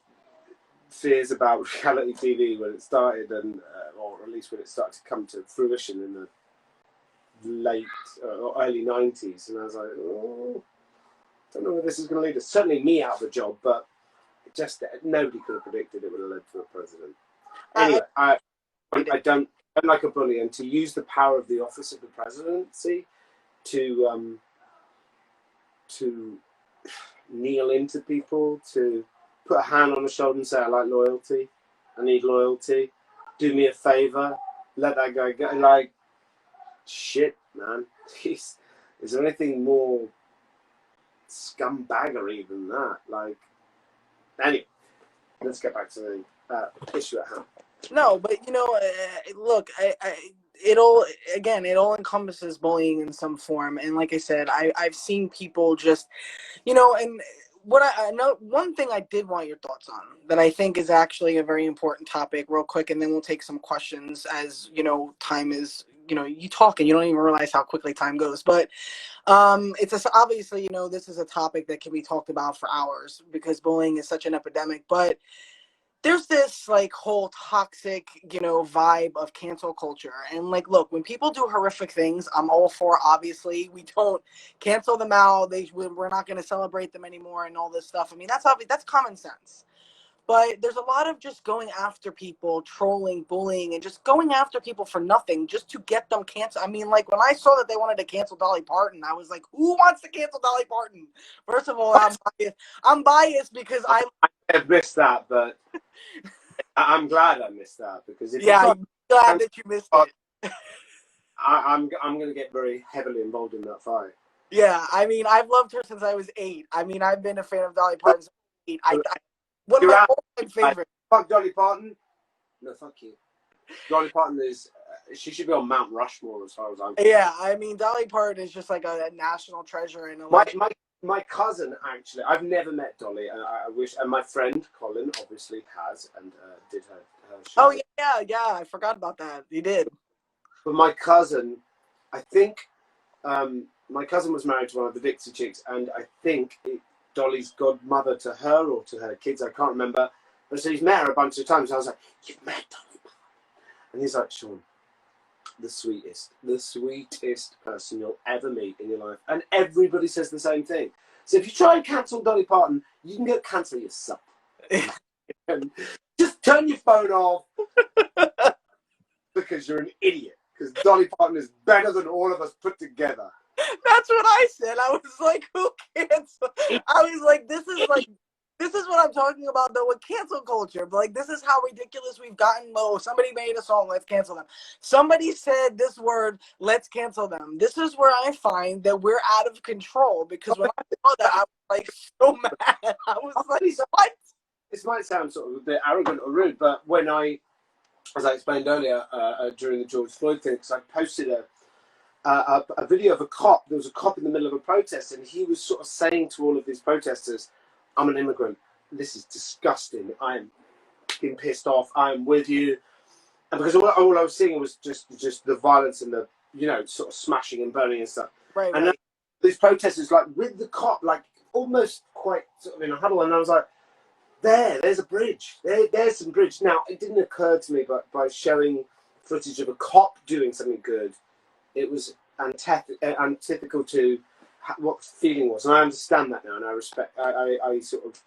fears about reality TV when it started, and or at least when it started to come to fruition in the late or early 90s, and I was like, oh, don't know where this is going to lead us. Certainly me out of a job, but just nobody could have predicted it would have led to a president. Anyway, I don't like a bully, and to use the power of the office of the presidency to kneel into people, to put a hand on the shoulder and say, I like loyalty, I need loyalty, do me a favor, let that guy go. Like, shit, man. Jeez. Is there anything more scumbaggery than that? Like, anyway, let's get back to the issue at hand. No, but look, it all encompasses bullying in some form, and like I said, I've seen people just, and what I know, one thing I did want your thoughts on that I think is actually a very important topic, real quick, and then we'll take some questions as time is. You talk and you don't even realize how quickly time goes, but it's obviously this is a topic that can be talked about for hours because bullying is such an epidemic, but there's this like whole toxic, vibe of cancel culture. And like, look, when people do horrific things, I'm all for, obviously, we don't cancel them out. We're not going to celebrate them anymore and all this stuff. I mean, that's common sense. But there's a lot of just going after people, trolling, bullying, and just going after people for nothing just to get them canceled. I mean, like when I saw that they wanted to cancel Dolly Parton, I was like, who wants to cancel Dolly Parton? First of all, I'm biased because I have missed that, but I'm glad I missed that because if I'm glad that you missed it. I'm going to get very heavily involved in that fight. Yeah, I mean, I've loved her since I was 8. I mean, I've been a fan of Dolly Parton since I was 8. One of my all-time favorites. Fuck Dolly Parton? No, fuck you. Dolly Parton is, she should be on Mount Rushmore as far as I'm concerned. Yeah, I mean, Dolly Parton is just like a national treasure. And my cousin, actually, I've never met Dolly, and I wish, and my friend Colin obviously has, and did her show. Oh, yeah, I forgot about that. He did. But my cousin, I think, my cousin was married to one of the Dixie Chicks, and I think Dolly's godmother to her or to her kids, I can't remember. But so he's met her a bunch of times. I was like, you've met Dolly Parton? And he's like, Sean, the sweetest person you'll ever meet in your life. And everybody says the same thing. So if you try and cancel Dolly Parton, you can go cancel yourself. Just turn your phone off because you're an idiot. Because Dolly Parton is better than all of us put together. That's what I said. I was like, who cancel? I was like, this is what I'm talking about, though, with cancel culture. But, like, this is how ridiculous we've gotten low. Somebody made a song, let's cancel them. Somebody said this word, let's cancel them. This is where I find that we're out of control. Because when I saw that, I was, like, so mad. I was like, what? This might sound sort of a bit arrogant or rude, but when as I explained earlier, during the George Floyd thing, because I posted a video of a cop. There was a cop in the middle of a protest, and he was sort of saying to all of these protesters, I'm an immigrant. This is disgusting. I am fucking pissed off. I am with you. And because all I was seeing was just the violence and the, sort of smashing and burning and stuff. Right. And then these protesters, like, with the cop, like, almost quite sort of in a huddle. And I was like, there's a bridge. There's some bridge. Now, it didn't occur to me, but by showing footage of a cop doing something good, it was antithetical to what the feeling was, and I understand that now, and I respect. I sort of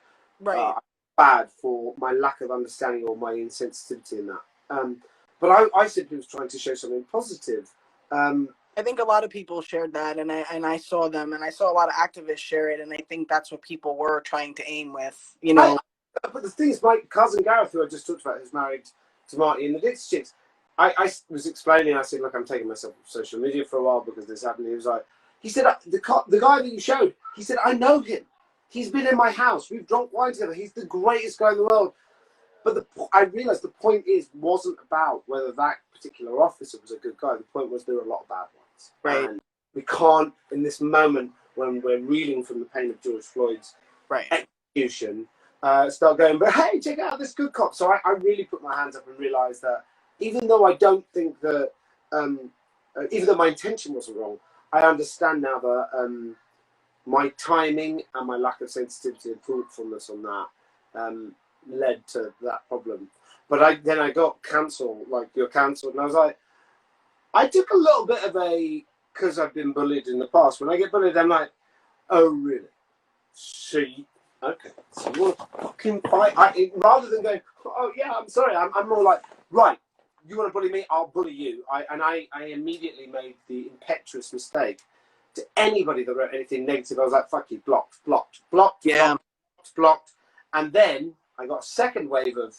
bad for my lack of understanding or my insensitivity in that. But I simply was trying to show something positive. I think a lot of people shared that, and I saw them, and I saw a lot of activists share it, and I think that's what people were trying to aim with, But the thing is, my cousin Gareth, who I just talked about, who's married to Marty in the Dixie Chicks, I was explaining, I said, look, I'm taking myself off social media for a while because this happened. He was like, he said, the guy that you showed, he said, I know him. He's been in my house. We've drunk wine together. He's the greatest guy in the world. But I realised the point wasn't about whether that particular officer was a good guy. The point was there were a lot of bad ones. Right. And we can't, in this moment when we're reeling from the pain of George Floyd's execution, start going, but hey, check out this good cop. So I really put my hands up and realised that even though I don't think that, even though my intention wasn't wrong, I understand now that my timing and my lack of sensitivity and thoughtfulness on that led to that problem. But then I got cancelled, like you're cancelled, and I was like, I took a little bit of because I've been bullied in the past. When I get bullied, I'm like, oh really? See, okay. So you want to fucking fight? Rather than going, oh yeah, I'm sorry. I'm more like, right. You want to bully me? I'll bully you. I immediately made the impetuous mistake to anybody that wrote anything negative. I was like, fuck you, blocked. Yeah. Blocked. And then I got a second wave of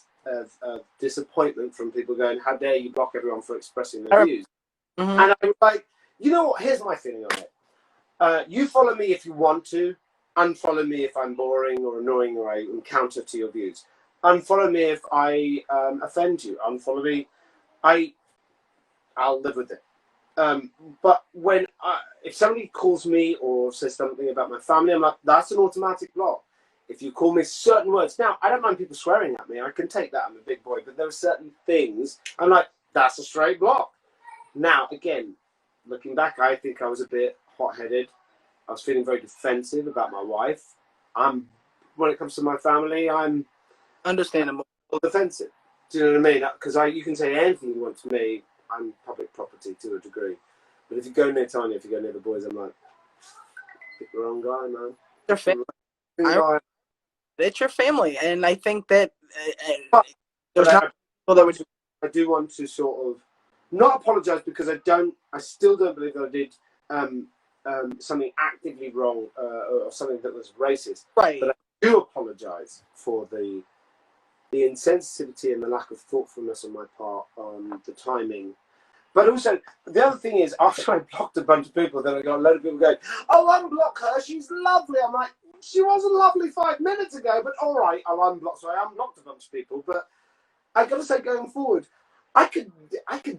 disappointment from people going, how dare you block everyone for expressing their views? Mm-hmm. And I was like, you know what? Here's my feeling on it. You follow me if you want to. Unfollow me if I'm boring or annoying or I am counter to your views. Unfollow me if I offend you. Unfollow me. I'll live with it. But when if somebody calls me or says something about my family, I'm like, that's an automatic block. If you call me certain words, now I don't mind people swearing at me. I can take that. I'm a big boy. But there are certain things I'm like, that's a straight block. Now, again, looking back, I think I was a bit hot-headed. I was feeling very defensive about my wife. When it comes to my family, I'm Understandable. defensive. Do you know what I mean? Because you can say anything you want to me. I'm public property to a degree. But if you go near Tanya, if you go near the boys, I'm like, pick the wrong guy, man. Your family. It's your family, and I think that there's not people that would. I do want to sort of not apologise because I still don't believe that I did something actively wrong or something that was racist. Right. But I do apologise for the insensitivity and the lack of thoughtfulness on my part on the timing. But also, the other thing is, after I blocked a bunch of people, then I got a load of people going, oh, unblock her, she's lovely. I'm like, she wasn't lovely 5 minutes ago, but all right, I'll unblock. So I unblocked a bunch of people. But I got to say, going forward, I could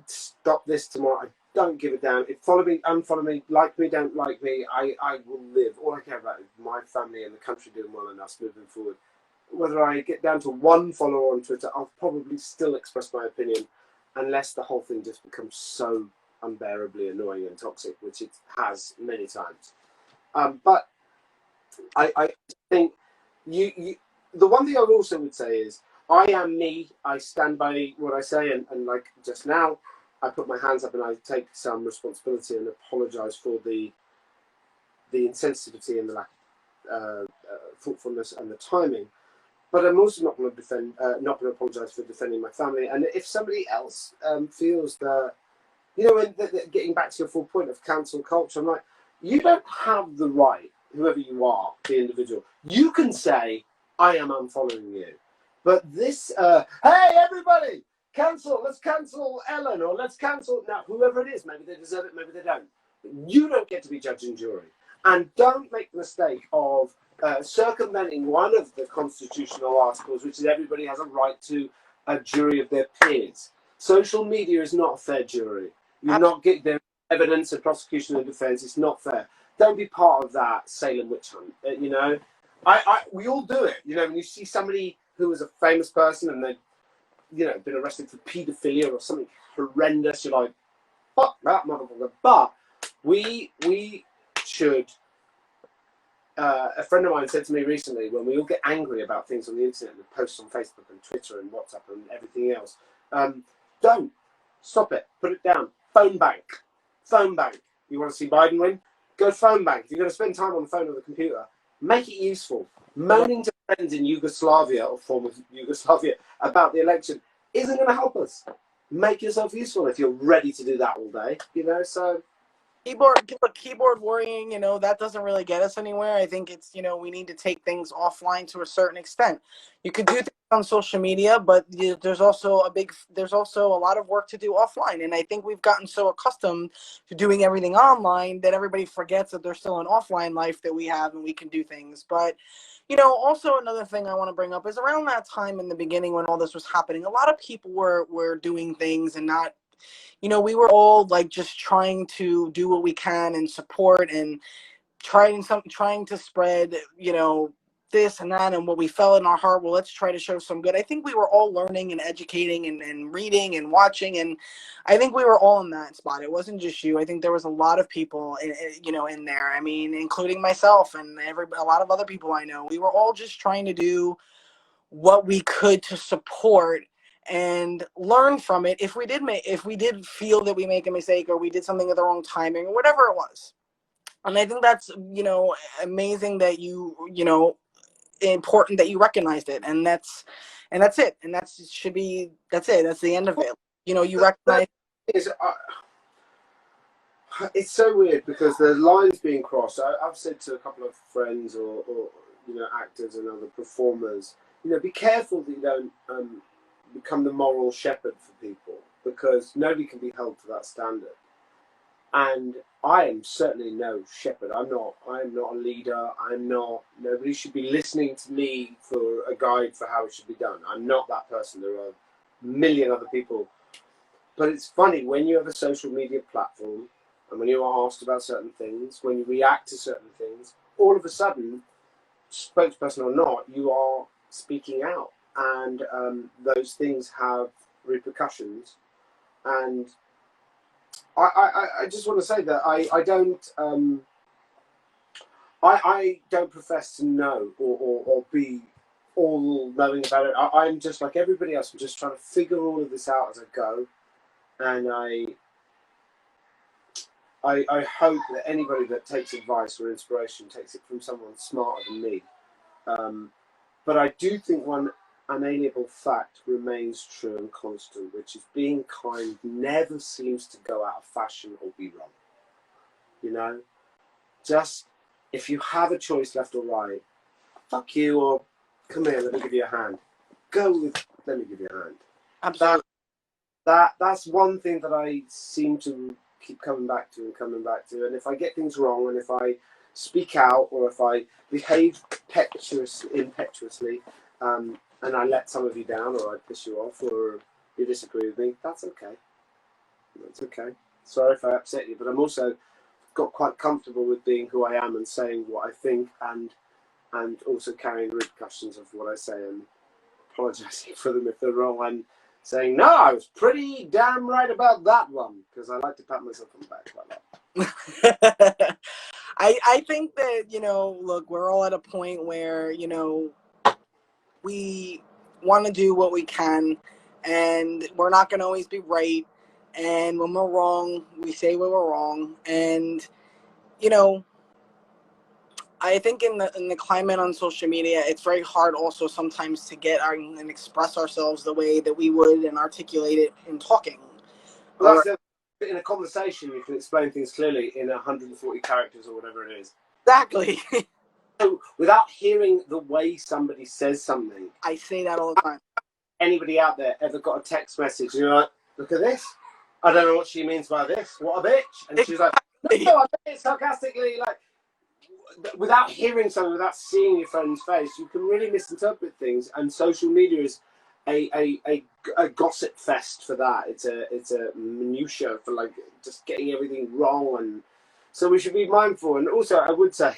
stop this tomorrow. I don't give a damn. If follow me, unfollow me, like me, don't like me, I will live. All I care about is my family and the country doing well and us moving forward. Whether I get down to one follower on Twitter, I'll probably still express my opinion, unless the whole thing just becomes so unbearably annoying and toxic, which it has many times. But I think the one thing I also would say is, I am me. I stand by what I say, and like just now, I put my hands up and I take some responsibility and apologise for the insensitivity and the lack of thoughtfulness and the timing. But I'm also not going to apologise for defending my family. And if somebody else feels that, getting back to your full point of cancel culture, I'm like, you don't have the right, whoever you are, the individual. You can say, I am unfollowing you. But this, hey, everybody, let's cancel Ellen, or let's cancel, now, whoever it is. Maybe they deserve it, maybe they don't. But you don't get to be judge and jury. And don't make the mistake of circumventing one of the constitutional articles, which is everybody has a right to a jury of their peers. Social media is not a fair jury. You're not getting their evidence of prosecution and defence. It's not fair. Don't be part of that Salem witch hunt. We all do it. When you see somebody who is a famous person and they've been arrested for paedophilia or something horrendous, you're like, fuck that motherfucker. But we should. A friend of mine said to me recently, when we all get angry about things on the internet and posts on Facebook and Twitter and WhatsApp and everything else, don't stop it. Put it down. Phone bank. You want to see Biden win? Go phone bank. If you're going to spend time on the phone or the computer, make it useful. Moaning to friends in Yugoslavia or former Yugoslavia about the election isn't going to help us. Make yourself useful if you're ready to do that all day. So. Keyboard worrying, that doesn't really get us anywhere. I think it's, we need to take things offline to a certain extent. You could do things on social media, but there's also a lot of work to do offline. And I think we've gotten so accustomed to doing everything online that everybody forgets that there's still an offline life that we have and we can do things. But, also another thing I want to bring up is around that time in the beginning when all this was happening, a lot of people were doing things and not, we were all like just trying to do what we can and support and trying to spread, this and that and what we felt in our heart. Well, let's try to show some good. I think we were all learning and educating and reading and watching, and I think we were all in that spot. It wasn't just you. I think there was a lot of people, in there. I mean, including myself and a lot of other people I know. We were all just trying to do what we could to support and learn from it if we did feel that we make a mistake or we did something at the wrong timing or whatever it was. And I think that's, amazing that important that you recognized it. And that's it. And that's it. That's the end of it. You recognize. It's so weird because the lines being crossed. I've said to a couple of friends or actors and other performers, be careful that you don't become the moral shepherd for people, because nobody can be held to that standard. And I am certainly no shepherd. I am not a leader. Nobody should be listening to me for a guide for how it should be done. I'm not that person. There are a million other people. But it's funny, when you have a social media platform and when you are asked about certain things, when you react to certain things, all of a sudden, spokesperson or not, you are speaking out. And those things have repercussions. And I just want to say that I don't profess to know or be all knowing about it. I'm just like everybody else. I'm just trying to figure all of this out as I go, and I hope that anybody that takes advice or inspiration takes it from someone smarter than me. But I do think one unalienable fact remains true and constant, which is being kind never seems to go out of fashion or be wrong. Just if you have a choice left or right, fuck you, or come here, let me give you a hand. Go with, let me give you a hand. Absolutely. That's one thing that I seem to keep coming back to. And if I get things wrong, and if I speak out, or if I behave impetuously, and I let some of you down, or I piss you off, or you disagree with me, that's okay. That's okay. Sorry if I upset you, but I'm also got quite comfortable with being who I am and saying what I think, and also carrying the repercussions of what I say and apologising for them if they're wrong, and saying, no, I was pretty damn right about that one, because I like to pat myself on the back quite a lot. I think that, look, we're all at a point where, we want to do what we can, and we're not going to always be right. And when we're wrong, we say we were wrong. And, I think in the climate on social media, it's very hard also sometimes to get and express ourselves the way that we would and articulate it in talking. Well, in a conversation, you can explain things clearly in 140 characters or whatever it is. Exactly. So without hearing the way somebody says something. I say that all the time. Anybody out there ever got a text message and you're like, look at this? I don't know what she means by this. What a bitch. And she's like, no, I mean it sarcastically. Like, without hearing something, without seeing your friend's face, you can really misinterpret things. And social media is a gossip fest for that. It's a minutia for like just getting everything wrong, and so we should be mindful. And also, I would say,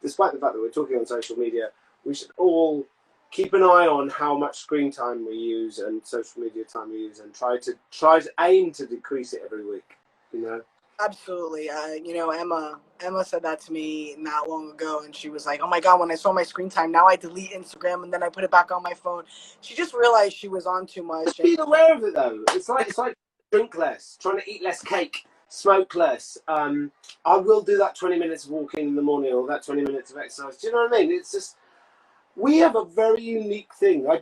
despite the fact that we're talking on social media, we should all keep an eye on how much screen time we use and social media time we use, and try to aim to decrease it every week. Absolutely. Emma said that to me not long ago, and she was like, oh my God, when I saw my screen time, now I delete Instagram and then I put it back on my phone. She just realized she was on too much. Just be aware of it though. It's like drink less, trying to eat less cake, smoke less. I will do that 20 minutes of walking in the morning, or that 20 minutes of exercise. Do you know what I mean? It's just, we have a very unique thing. I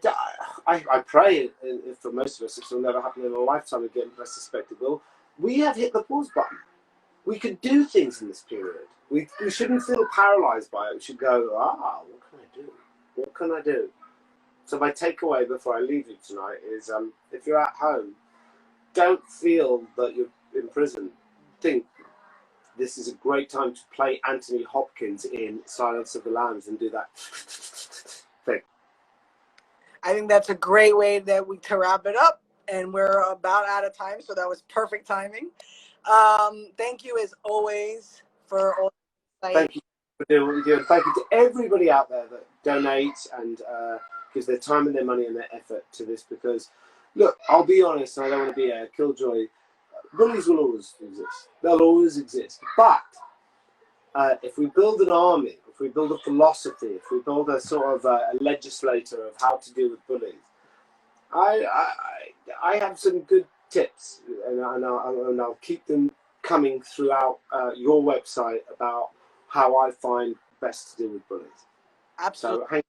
pray for most of us, it will never happen in a lifetime again, but I suspect it will. We have hit the pause button. We could do things in this period. We shouldn't feel paralysed by it. We should go, what can I do? What can I do? So my takeaway before I leave you tonight is, if you're at home, don't feel that you're in prison. Think this is a great time to play Anthony Hopkins in Silence of the Lambs and do that thing. I think that's a great way to wrap it up, and we're about out of time, so that was perfect timing. Thank you as always for all the insight. Thank you for doing what you do, and thank you to everybody out there that donate and gives their time and their money and their effort to this. Because, look, I'll be honest, and I don't want to be a killjoy. Bullies will always exist. They'll always exist. But if we build an army, if we build a philosophy, if we build a sort of a legislator of how to deal with bullies, I have some good tips, and I'll keep them coming throughout your website about how I find best to deal with bullies. Absolutely. So, hang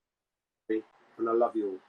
on, and I love you all.